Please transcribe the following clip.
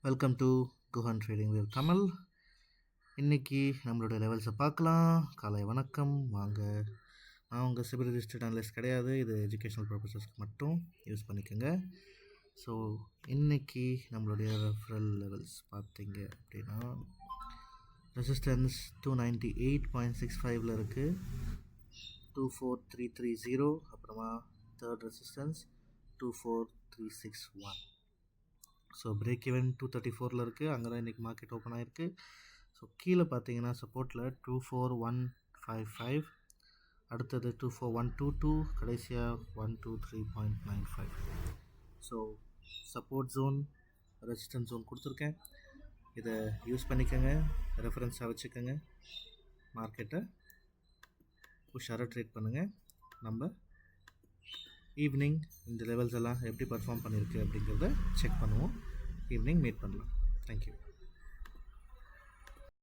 Welcome to Guhan trading with Kamal. இன்றைக்கி நம்மளுடைய லெவல்ஸை பார்க்கலாம். காலை வணக்கம். வாங்க, நான் உங்கள் சிபில் ரிஜிஸ்டர்ட் அனலிஸ்ட் கிடையாது, இது எஜுகேஷனல் பர்பஸஸ்க்கு மட்டும் யூஸ் பண்ணிக்கோங்க. ஸோ இன்றைக்கி நம்மளுடைய ரெஃபரல் லெவல்ஸ் பார்த்தீங்க அப்படின்னா ரெசிஸ்டன்ஸ் 298.65 இருக்குது, 24330. அப்புறமா third resistance 24361. So break even 234 இருக்குது, அங்கே தான் இன்றைக்கி மார்க்கெட் ஓப்பன் ஆகிருக்கு. ஸோ கீழே பார்த்தீங்கன்னா சப்போர்ட்டில் 24155, அடுத்தது 24122, கடைசியாக 123.95. So support zone, resistance zone கொடுத்துருக்கேன். இதை யூஸ் பண்ணிக்கோங்க, ரெஃபரன்ஸாக வச்சுக்கோங்க. மார்க்கெட்டை உஷாராக ட்ரேட் பண்ணுங்கள். நம்ம ஈவினிங் இந்த லெவல்ஸ் எல்லாம் எப்படி பர்ஃபார்ம் பண்ணியிருக்கு அப்படிங்கிறத செக் பண்ணுவோம். ஈவினிங் மீட் பண்ணலாம். தேங்க்யூ.